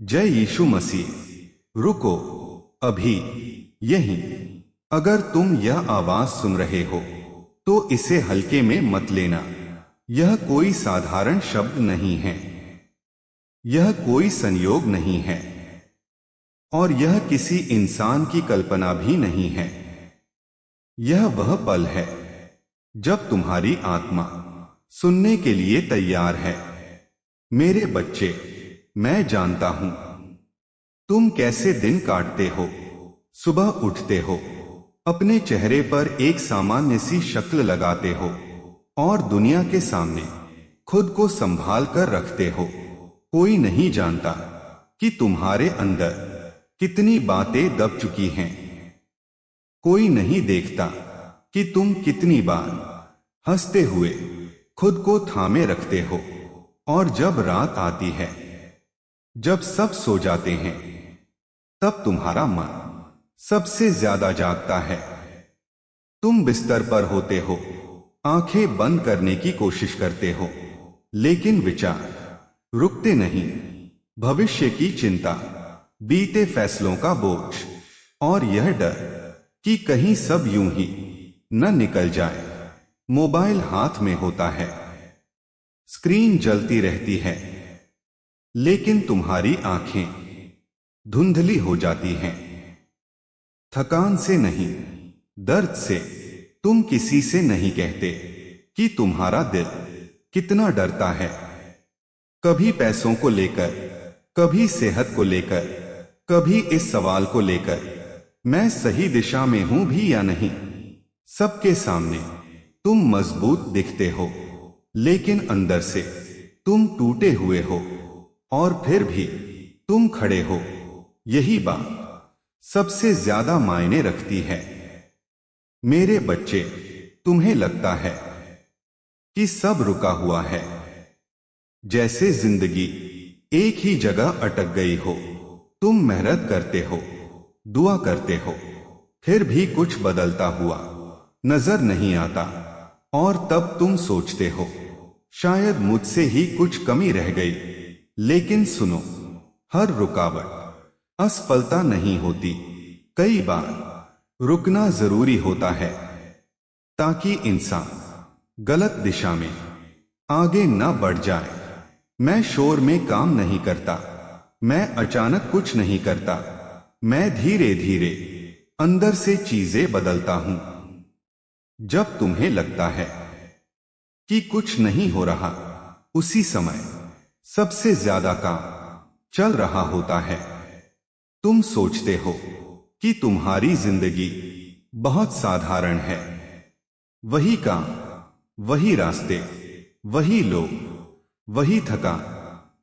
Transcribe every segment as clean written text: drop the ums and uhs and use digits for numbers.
जय यीशु मसीह। रुको, अभी यहीं। अगर तुम यह आवाज सुन रहे हो तो इसे हल्के में मत लेना। यह कोई साधारण शब्द नहीं है, यह कोई संयोग नहीं है, और यह किसी इंसान की कल्पना भी नहीं है। यह वह पल है जब तुम्हारी आत्मा सुनने के लिए तैयार है। मेरे बच्चे, मैं जानता हूं तुम कैसे दिन काटते हो। सुबह उठते हो, अपने चेहरे पर एक सामान्य सी शक्ल लगाते हो और दुनिया के सामने खुद को संभाल कर रखते हो। कोई नहीं जानता कि तुम्हारे अंदर कितनी बातें दब चुकी हैं। कोई नहीं देखता कि तुम कितनी बार हंसते हुए खुद को थामे रखते हो। और जब रात आती है, जब सब सो जाते हैं, तब तुम्हारा मन सबसे ज्यादा जागता है। तुम बिस्तर पर होते हो, आंखें बंद करने की कोशिश करते हो, लेकिन विचार रुकते नहीं। भविष्य की चिंता, बीते फैसलों का बोझ, और यह डर कि कहीं सब यूं ही न निकल जाए। मोबाइल हाथ में होता है, स्क्रीन जलती रहती है, लेकिन तुम्हारी आंखें धुंधली हो जाती हैं। थकान से नहीं, दर्द से। तुम किसी से नहीं कहते कि तुम्हारा दिल कितना डरता है। कभी पैसों को लेकर, कभी सेहत को लेकर, कभी इस सवाल को लेकर, मैं सही दिशा में हूं भी या नहीं। सबके सामने तुम मजबूत दिखते हो, लेकिन अंदर से तुम टूटे हुए हो। और फिर भी तुम खड़े हो। यही बात सबसे ज्यादा मायने रखती है। मेरे बच्चे, तुम्हें लगता है कि सब रुका हुआ है, जैसे जिंदगी एक ही जगह अटक गई हो। तुम मेहनत करते हो, दुआ करते हो, फिर भी कुछ बदलता हुआ नजर नहीं आता। और तब तुम सोचते हो, शायद मुझसे ही कुछ कमी रह गई। लेकिन सुनो, हर रुकावट असफलता नहीं होती। कई बार रुकना जरूरी होता है ताकि इंसान गलत दिशा में आगे न बढ़ जाए। मैं शोर में काम नहीं करता, मैं अचानक कुछ नहीं करता। मैं धीरे धीरे अंदर से चीजें बदलता हूं। जब तुम्हें लगता है कि कुछ नहीं हो रहा, उसी समय सबसे ज्यादा काम चल रहा होता है। तुम सोचते हो कि तुम्हारी जिंदगी बहुत साधारण है। वही काम, वही रास्ते, वही लोग, वही थकान।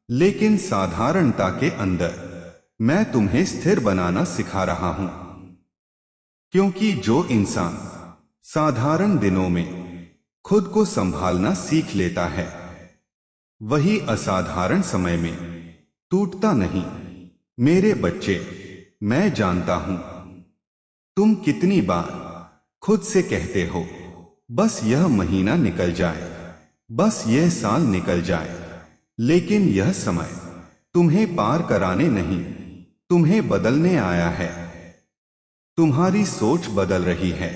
लेकिन साधारणता के अंदर मैं तुम्हें स्थिर बनाना सिखा रहा हूं। क्योंकि जो इंसान साधारण दिनों में खुद को संभालना सीख लेता है, वही असाधारण समय में टूटता नहीं। मेरे बच्चे, मैं जानता हूं तुम कितनी बार खुद से कहते हो, बस यह महीना निकल जाए, बस यह साल निकल जाए। लेकिन यह समय तुम्हें पार कराने नहीं, तुम्हें बदलने आया है। तुम्हारी सोच बदल रही है,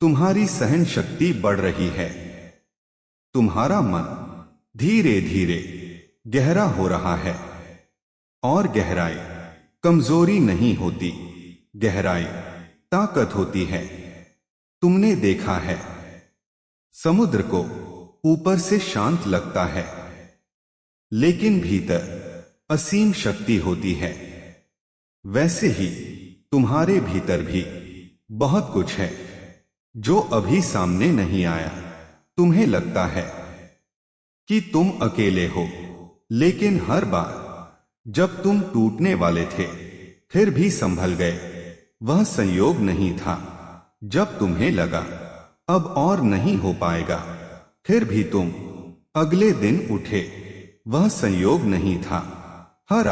तुम्हारी सहन शक्ति बढ़ रही है, तुम्हारा मन धीरे धीरे गहरा हो रहा है। और गहराई कमजोरी नहीं होती, गहराई ताकत होती है। तुमने देखा है, समुद्र को ऊपर से शांत लगता है, लेकिन भीतर असीम शक्ति होती है। वैसे ही तुम्हारे भीतर भी बहुत कुछ है जो अभी सामने नहीं आया। तुम्हें लगता है कि तुम अकेले हो, लेकिन हर बार जब तुम टूटने वाले थे, फिर भी संभल गए। वह संयोग नहीं था। जब तुम्हें लगा अब और नहीं हो पाएगा, फिर भी तुम अगले दिन उठे। वह संयोग नहीं था। हर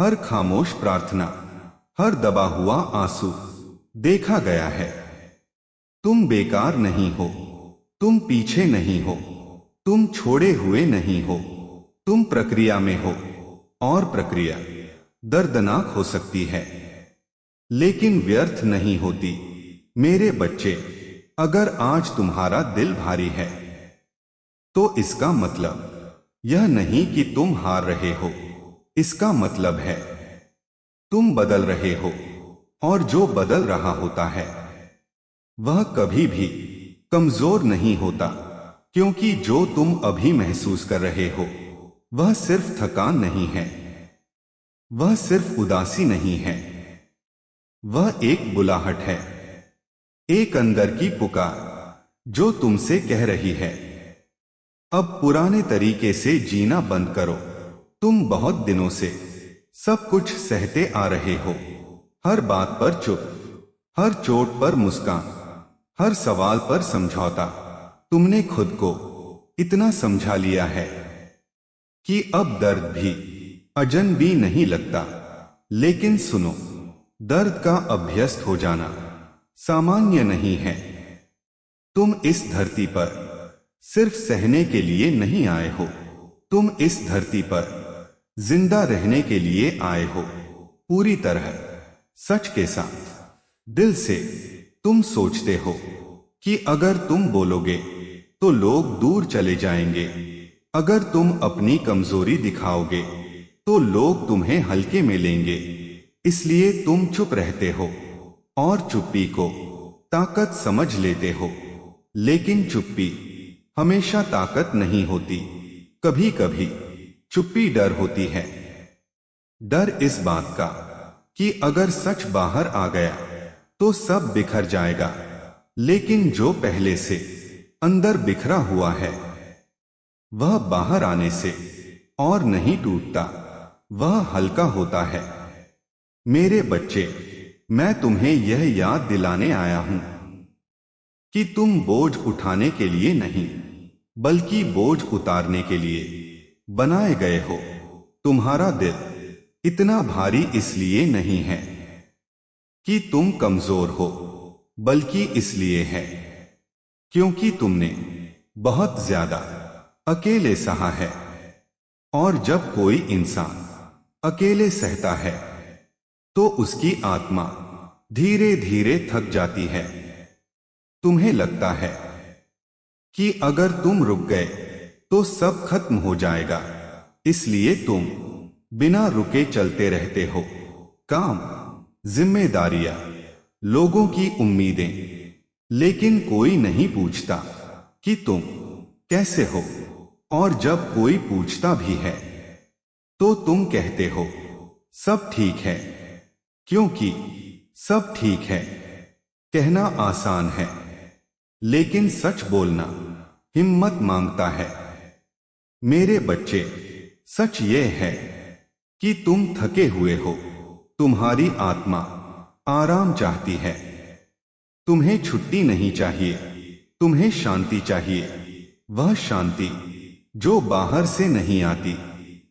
हर खामोश प्रार्थना, हर दबा हुआ आंसू देखा गया है। तुम बेकार नहीं हो, तुम पीछे नहीं हो, तुम छोड़े हुए नहीं हो, तुम प्रक्रिया में हो। और प्रक्रिया दर्दनाक हो सकती है, लेकिन व्यर्थ नहीं होती। मेरे बच्चे, अगर आज तुम्हारा दिल भारी है तो इसका मतलब यह नहीं कि तुम हार रहे हो। इसका मतलब है तुम बदल रहे हो, और जो बदल रहा होता है वह कभी भी कमजोर नहीं होता, क्योंकि जो तुम अभी महसूस कर रहे हो वह सिर्फ थकान नहीं है, वह सिर्फ उदासी नहीं है, वह एक बुलाहट है, एक अंदर की पुकार जो तुमसे कह रही है, अब पुराने तरीके से जीना बंद करो। तुम बहुत दिनों से सब कुछ सहते आ रहे हो, हर बात पर चुप, हर चोट पर मुस्कान, हर सवाल पर समझौता। तुमने खुद को इतना समझा लिया है कि अब दर्द भी अजनबी नहीं लगता। लेकिन सुनो, दर्द का अभ्यस्त हो जाना सामान्य नहीं है। तुम इस धरती पर सिर्फ सहने के लिए नहीं आए हो, तुम इस धरती पर जिंदा रहने के लिए आए हो, पूरी तरह, सच के साथ, दिल से। तुम सोचते हो कि अगर तुम बोलोगे तो लोग दूर चले जाएंगे, अगर तुम अपनी कमजोरी दिखाओगे तो लोग तुम्हें हल्के में लेंगे, इसलिए तुम चुप रहते हो और चुप्पी को ताकत समझ लेते हो। लेकिन चुप्पी हमेशा ताकत नहीं होती, कभी कभी चुप्पी डर होती है। डर इस बात का कि अगर सच बाहर आ गया तो सब बिखर जाएगा, लेकिन जो पहले से अंदर बिखरा हुआ है वह बाहर आने से और नहीं टूटता, वह हल्का होता है। मेरे बच्चे, मैं तुम्हें यह याद दिलाने आया हूं कि तुम बोझ उठाने के लिए नहीं, बल्कि बोझ उतारने के लिए बनाए गए हो। तुम्हारा दिल इतना भारी इसलिए नहीं है कि तुम कमजोर हो, बल्कि इसलिए है क्योंकि तुमने बहुत ज्यादा अकेले सहा है। और जब कोई इंसान अकेले सहता है तो उसकी आत्मा धीरे धीरे थक जाती है। तुम्हें लगता है कि अगर तुम रुक गए तो सब खत्म हो जाएगा, इसलिए तुम बिना रुके चलते रहते हो। काम, जिम्मेदारियां, लोगों की उम्मीदें, लेकिन कोई नहीं पूछता कि तुम कैसे हो। और जब कोई पूछता भी है तो तुम कहते हो सब ठीक है, क्योंकि सब ठीक है कहना आसान है, लेकिन सच बोलना हिम्मत मांगता है। मेरे बच्चे, सच ये है कि तुम थके हुए हो, तुम्हारी आत्मा आराम चाहती है, तुम्हें छुट्टी नहीं चाहिए, तुम्हें शांति चाहिए, वह शांति जो बाहर से नहीं आती,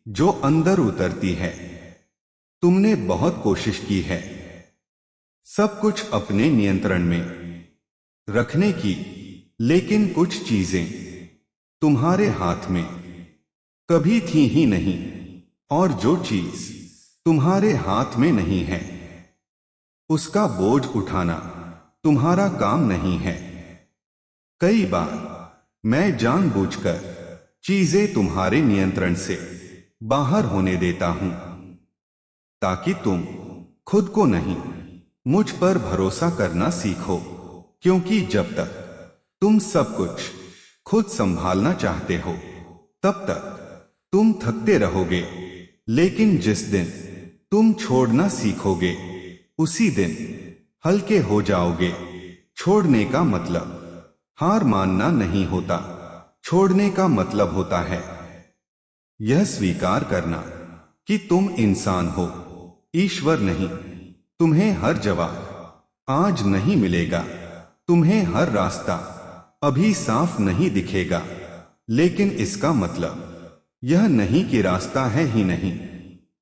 जो अंदर उतरती है। तुमने बहुत कोशिश की है सब कुछ अपने नियंत्रण में रखने की, लेकिन कुछ चीजें तुम्हारे हाथ में कभी थी ही नहीं, और जो चीज तुम्हारे हाथ में नहीं है उसका बोझ उठाना तुम्हारा काम नहीं है। कई बार मैं जानबूझकर चीजें तुम्हारे नियंत्रण से बाहर होने देता हूं, ताकि तुम खुद को नहीं, मुझ पर भरोसा करना सीखो। क्योंकि जब तक तुम सब कुछ खुद संभालना चाहते हो तब तक तुम थकते रहोगे, लेकिन जिस दिन तुम छोड़ना सीखोगे उसी दिन हल्के हो जाओगे। छोड़ने का मतलब हार मानना नहीं होता, छोड़ने का मतलब होता है यह स्वीकार करना कि तुम इंसान हो, ईश्वर नहीं। तुम्हें हर जवाब आज नहीं मिलेगा, तुम्हें हर रास्ता अभी साफ नहीं दिखेगा, लेकिन इसका मतलब यह नहीं कि रास्ता है ही नहीं।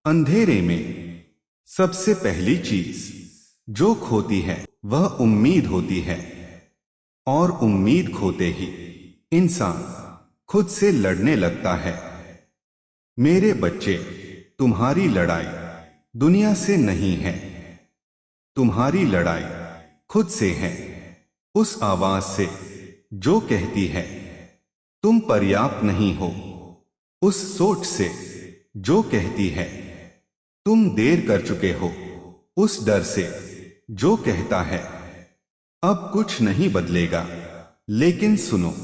अंधेरे में सबसे पहली चीज जो खोती है वह उम्मीद होती है, और उम्मीद खोते ही इंसान खुद से लड़ने लगता है। मेरे बच्चे, तुम्हारी लड़ाई दुनिया से नहीं है, तुम्हारी लड़ाई खुद से है। उस आवाज से जो कहती है तुम पर्याप्त नहीं हो, उस सोच से जो कहती है तुम देर कर चुके हो, उस डर से जो कहता है अब कुछ नहीं बदलेगा। लेकिन सुनो,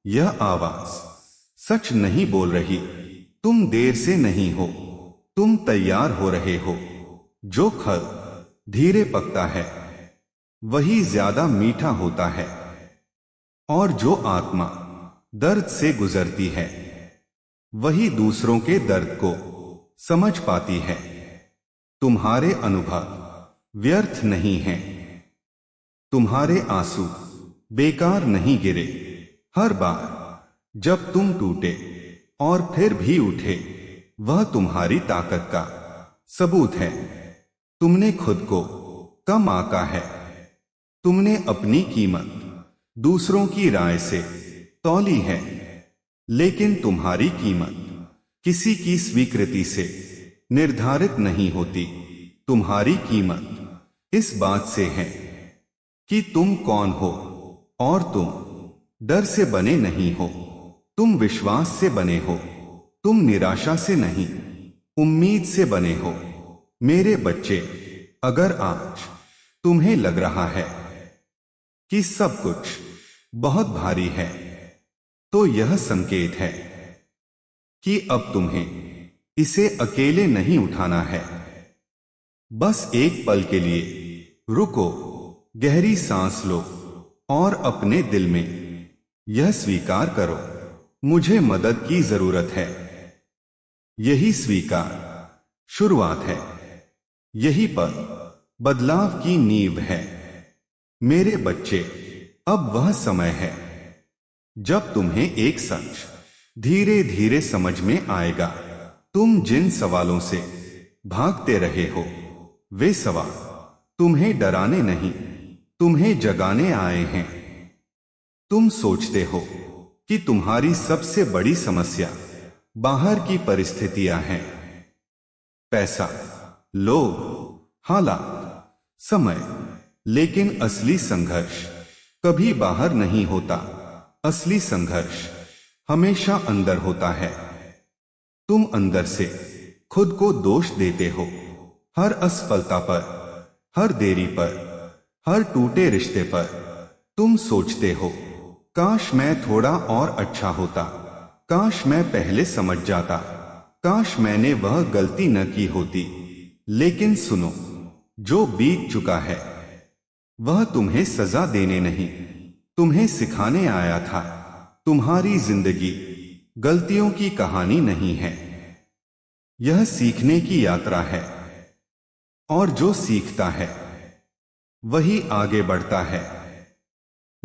यह आवाज सच नहीं बोल रही। तुम देर से नहीं हो, तुम तैयार हो रहे हो। जो फल धीरे पकता है वही ज्यादा मीठा होता है, और जो आत्मा दर्द से गुजरती है वही दूसरों के दर्द को समझ पाती है। तुम्हारे अनुभव व्यर्थ नहीं हैं, तुम्हारे आंसू बेकार नहीं गिरे। हर बार जब तुम टूटे और फिर भी उठे, वह तुम्हारी ताकत का सबूत है। तुमने खुद को कम आंका है, तुमने अपनी कीमत दूसरों की राय से तौली है, लेकिन तुम्हारी कीमत किसी की स्वीकृति से निर्धारित नहीं होती। तुम्हारी कीमत इस बात से है कि तुम कौन हो, और तुम डर से बने नहीं हो, तुम विश्वास से बने हो, तुम निराशा से नहीं, उम्मीद से बने हो। मेरे बच्चे, अगर आज तुम्हें लग रहा है कि सब कुछ बहुत भारी है, तो यह संकेत है कि अब तुम्हें इसे अकेले नहीं उठाना है। बस एक पल के लिए रुको, गहरी सांस लो और अपने दिल में यह स्वीकार करो, मुझे मदद की जरूरत है। यही स्वीकार शुरुआत है, यही पल बदलाव की नींव है। मेरे बच्चे, अब वह समय है जब तुम्हें एक सच धीरे धीरे समझ में आएगा। तुम जिन सवालों से भागते रहे हो, वे सवाल तुम्हें डराने नहीं, तुम्हें जगाने आए हैं। तुम सोचते हो कि तुम्हारी सबसे बड़ी समस्या बाहर की परिस्थितियां हैं, पैसा, लोग, हालात, समय। लेकिन असली संघर्ष कभी बाहर नहीं होता, असली संघर्ष हमेशा अंदर होता है। तुम अंदर से खुद को दोष देते हो, हर असफलता पर, हर देरी पर, हर टूटे रिश्ते पर। तुम सोचते हो, काश मैं थोड़ा और अच्छा होता, काश मैं पहले समझ जाता, काश मैंने वह गलती न की होती। लेकिन सुनो, जो बीत चुका है वह तुम्हें सजा देने नहीं, तुम्हें सिखाने आया था। तुम्हारी जिंदगी गलतियों की कहानी नहीं है, यह सीखने की यात्रा है। और जो सीखता है वही आगे बढ़ता है।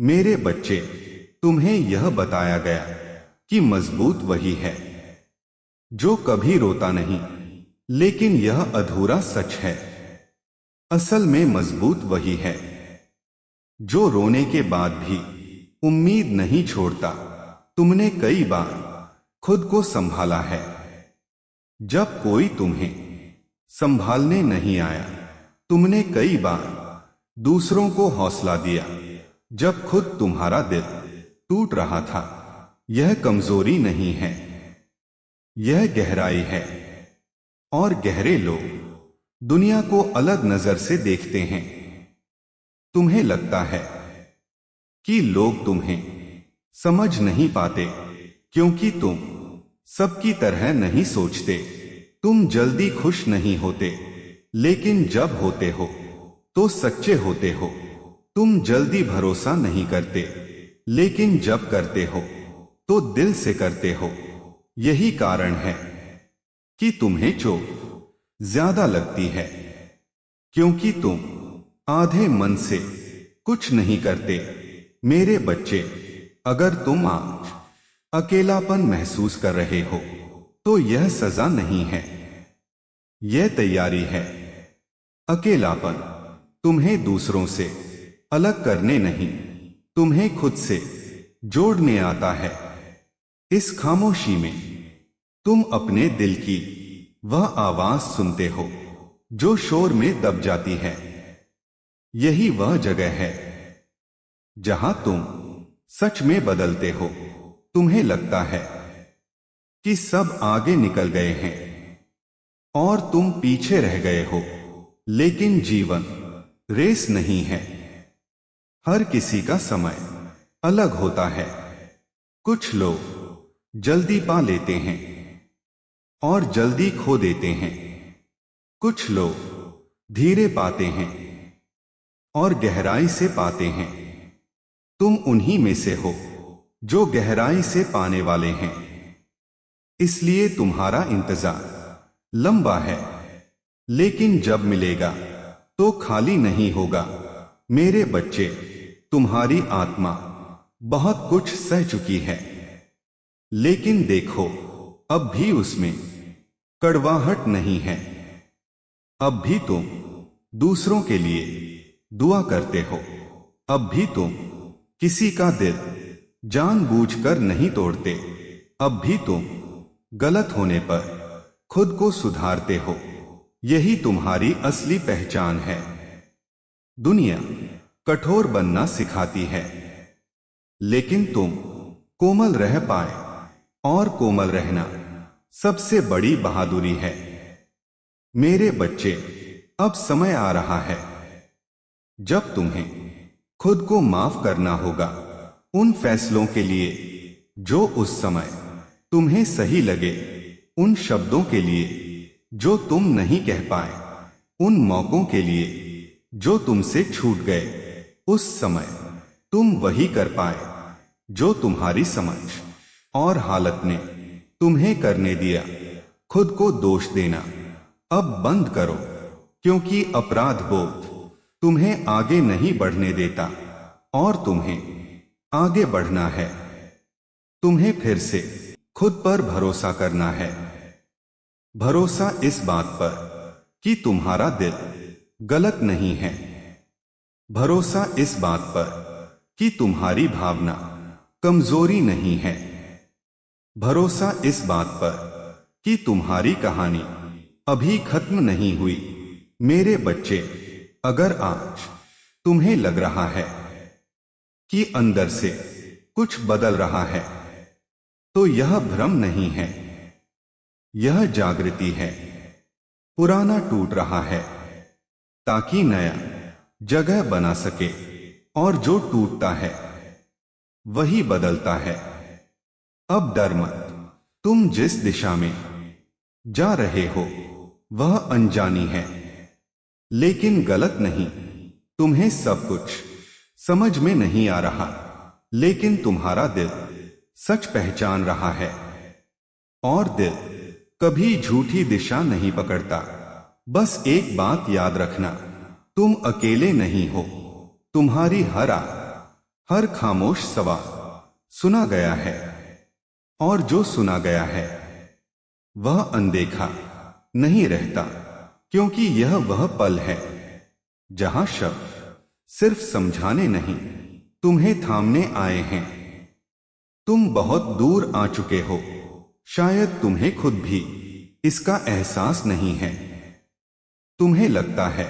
मेरे बच्चे, तुम्हें यह बताया गया कि मजबूत वही है जो कभी रोता नहीं, लेकिन यह अधूरा सच है। असल में मजबूत वही है जो रोने के बाद भी उम्मीद नहीं छोड़ता। तुमने कई बार खुद को संभाला है जब कोई तुम्हें संभालने नहीं आया। तुमने कई बार दूसरों को हौसला दिया जब खुद तुम्हारा दिल टूट रहा था। यह कमजोरी नहीं है, यह गहराई है। और गहरे लोग दुनिया को अलग नजर से देखते हैं। तुम्हें लगता है कि लोग तुम्हें समझ नहीं पाते क्योंकि तुम सबकी तरह नहीं सोचते। तुम जल्दी खुश नहीं होते, लेकिन जब होते हो तो सच्चे होते हो। तुम जल्दी भरोसा नहीं करते, लेकिन जब करते हो तो दिल से करते हो। यही कारण है कि तुम्हें चोट ज्यादा लगती है, क्योंकि तुम आधे मन से कुछ नहीं करते। मेरे बच्चे, अगर तुम आज अकेलापन महसूस कर रहे हो तो यह सजा नहीं है, यह तैयारी है। अकेलापन तुम्हें दूसरों से अलग करने नहीं, तुम्हें खुद से जोड़ने आता है। इस खामोशी में तुम अपने दिल की वह आवाज सुनते हो जो शोर में दब जाती है। यही वह जगह है जहां तुम सच में बदलते हो। तुम्हें लगता है कि सब आगे निकल गए हैं और तुम पीछे रह गए हो, लेकिन जीवन रेस नहीं है। हर किसी का समय अलग होता है। कुछ लोग जल्दी पा लेते हैं और जल्दी खो देते हैं। कुछ लोग धीरे पाते हैं और गहराई से पाते हैं। तुम उन्हीं में से हो जो गहराई से पाने वाले हैं। इसलिए तुम्हारा इंतजार लंबा है, लेकिन जब मिलेगा तो खाली नहीं होगा। मेरे बच्चे, तुम्हारी आत्मा बहुत कुछ सह चुकी है, लेकिन देखो, अब भी उसमें कड़वाहट नहीं है। अब भी तुम दूसरों के लिए दुआ करते हो। अब भी तुम किसी का दिल जानबूझकर नहीं तोड़ते। अब भी तुम गलत होने पर खुद को सुधारते हो। यही तुम्हारी असली पहचान है। दुनिया कठोर बनना सिखाती है, लेकिन तुम कोमल रह पाए, और कोमल रहना सबसे बड़ी बहादुरी है। मेरे बच्चे, अब समय आ रहा है जब तुम्हें खुद को माफ करना होगा उन फैसलों के लिए जो उस समय तुम्हें सही लगे, उन शब्दों के लिए जो तुम नहीं कह पाए, उन मौकों के लिए जो तुमसे छूट गए। उस समय तुम वही कर पाए जो तुम्हारी समझ और हालत ने तुम्हें करने दिया। खुद को दोष देना अब बंद करो, क्योंकि अपराध बोध तुम्हें आगे नहीं बढ़ने देता और तुम्हें आगे बढ़ना है। तुम्हें फिर से खुद पर भरोसा करना है। भरोसा इस बात पर कि तुम्हारा दिल गलत नहीं है। भरोसा इस बात पर कि तुम्हारी भावना कमजोरी नहीं है। भरोसा इस बात पर कि तुम्हारी कहानी अभी खत्म नहीं हुई। मेरे बच्चे, अगर आज तुम्हें लग रहा है कि अंदर से कुछ बदल रहा है, तो यह भ्रम नहीं है, यह जागृति है। पुराना टूट रहा है ताकि नया जगह बना सके, और जो टूटता है वही बदलता है। अब डर मत। तुम जिस दिशा में जा रहे हो वह अनजानी है, लेकिन गलत नहीं। तुम्हें सब कुछ समझ में नहीं आ रहा, लेकिन तुम्हारा दिल सच पहचान रहा है। और दिल कभी झूठी दिशा नहीं पकड़ता। बस एक बात याद रखना, तुम अकेले नहीं हो। तुम्हारी हर खामोश सवाल सुना गया है, और जो सुना गया है वह अनदेखा नहीं रहता, क्योंकि यह वह पल है जहां शब्द सिर्फ समझाने नहीं, तुम्हें थामने आए हैं। तुम बहुत दूर आ चुके हो, शायद तुम्हें खुद भी इसका एहसास नहीं है। तुम्हें लगता है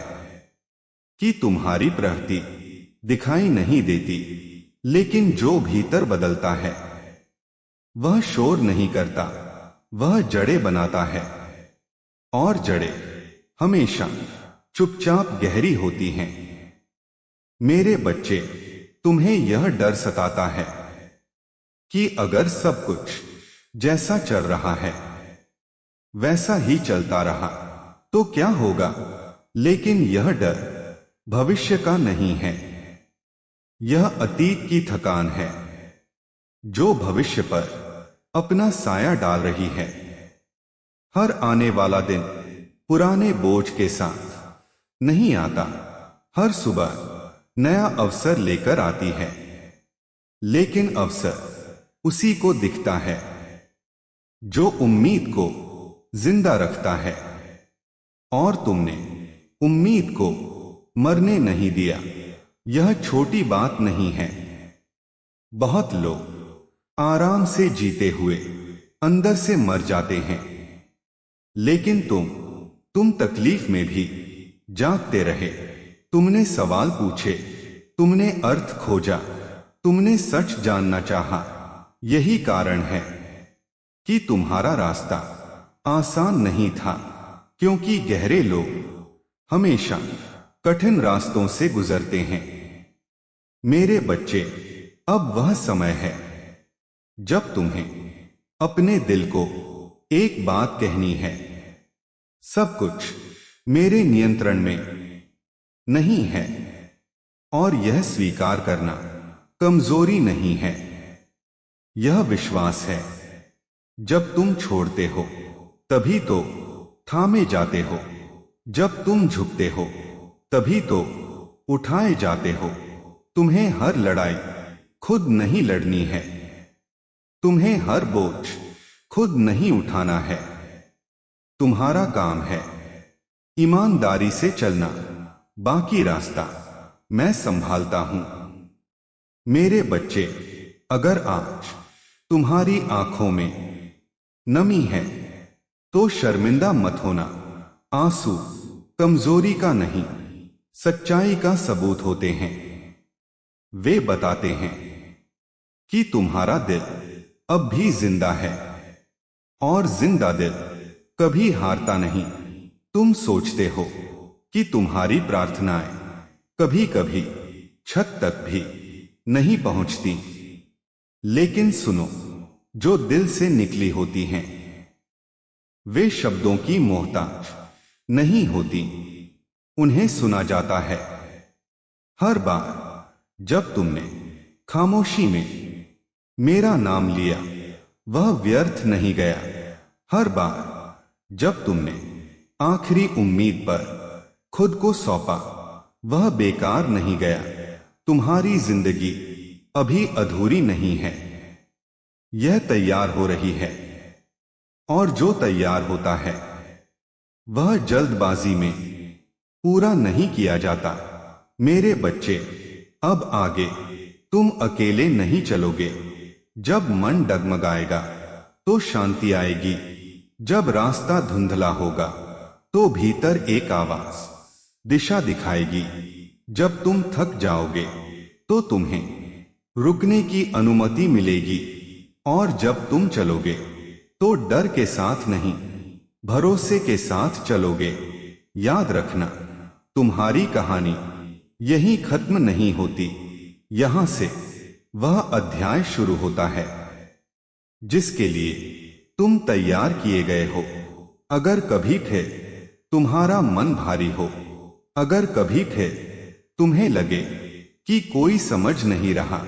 कि तुम्हारी प्रगति दिखाई नहीं देती, लेकिन जो भीतर बदलता है वह शोर नहीं करता, वह जड़ें बनाता है। और जड़ें हमेशा चुपचाप गहरी होती हैं। मेरे बच्चे, तुम्हें यह डर सताता है कि अगर सब कुछ जैसा चल रहा है वैसा ही चलता रहा तो क्या होगा। लेकिन यह डर भविष्य का नहीं है, यह अतीत की थकान है जो भविष्य पर अपना साया डाल रही है। हर आने वाला दिन पुराने बोझ के साथ नहीं आता। हर सुबह नया अवसर लेकर आती है, लेकिन अवसर उसी को दिखता है जो उम्मीद को जिंदा रखता है। और तुमने उम्मीद को मरने नहीं दिया। यह छोटी बात नहीं है। बहुत लोग आराम से जीते हुए अंदर से मर जाते हैं। लेकिन तुम तकलीफ में भी जागते रहे। तुमने सवाल पूछे, तुमने अर्थ खोजा, तुमने सच जानना चाहा। यही कारण है कि तुम्हारा रास्ता आसान नहीं था, क्योंकि गहरे लोग हमेशा कठिन रास्तों से गुजरते हैं। मेरे बच्चे, अब वह समय है जब तुम्हें अपने दिल को एक बात कहनी है। सब कुछ मेरे नियंत्रण में नहीं है, और यह स्वीकार करना कमजोरी नहीं है, यह विश्वास है। जब तुम छोड़ते हो तभी तो थामे जाते हो, जब तुम झुकते हो तभी तो उठाए जाते हो। तुम्हें हर लड़ाई खुद नहीं लड़नी है, तुम्हें हर बोझ खुद नहीं उठाना है। तुम्हारा काम है ईमानदारी से चलना, बाकी रास्ता मैं संभालता हूं। मेरे बच्चे, अगर आज तुम्हारी आंखों में नमी है तो शर्मिंदा मत होना। आंसू कमजोरी का नहीं, सच्चाई का सबूत होते हैं। वे बताते हैं कि तुम्हारा दिल अब भी जिंदा है, और जिंदा दिल कभी हारता नहीं। तुम सोचते हो कि तुम्हारी प्रार्थनाएं कभी कभी छत तक भी नहीं पहुंचती, लेकिन सुनो, जो दिल से निकली होती हैं वे शब्दों की मोहताज नहीं होती, उन्हें सुना जाता है। हर बार जब तुमने खामोशी में मेरा नाम लिया, वह व्यर्थ नहीं गया। हर बार जब तुमने आखिरी उम्मीद पर खुद को सौंपा, वह बेकार नहीं गया। तुम्हारी जिंदगी अभी अधूरी नहीं है, यह तैयार हो रही है, और जो तैयार होता है वह जल्दबाजी में पूरा नहीं किया जाता। मेरे बच्चे, अब आगे तुम अकेले नहीं चलोगे। जब मन डगमगाएगा तो शांति आएगी, जब रास्ता धुंधला होगा तो भीतर एक आवाज दिशा दिखाएगी। जब तुम थक जाओगे तो तुम्हें रुकने की अनुमति मिलेगी, और जब तुम चलोगे तो डर के साथ नहीं, भरोसे के साथ चलोगे। याद रखना, तुम्हारी कहानी यहीं खत्म नहीं होती, यहां से वह अध्याय शुरू होता है जिसके लिए तुम तैयार किए गए हो। अगर कभी फिर तुम्हारा मन भारी हो, अगर कभी फिर तुम्हें लगे कि कोई समझ नहीं रहा,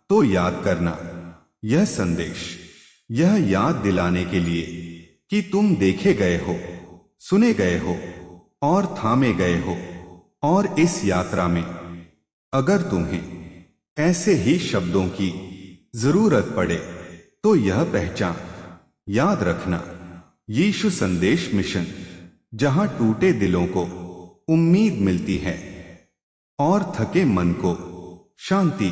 तो याद करना, यह संदेश यह याद दिलाने के लिए कि तुम देखे गए हो, सुने गए हो और थामे गए हो। और इस यात्रा में अगर तुम्हें ऐसे ही शब्दों की जरूरत पड़े तो यह पहचान याद रखना, यीशु संदेश मिशन, जहां टूटे दिलों को उम्मीद मिलती है और थके मन को शांति।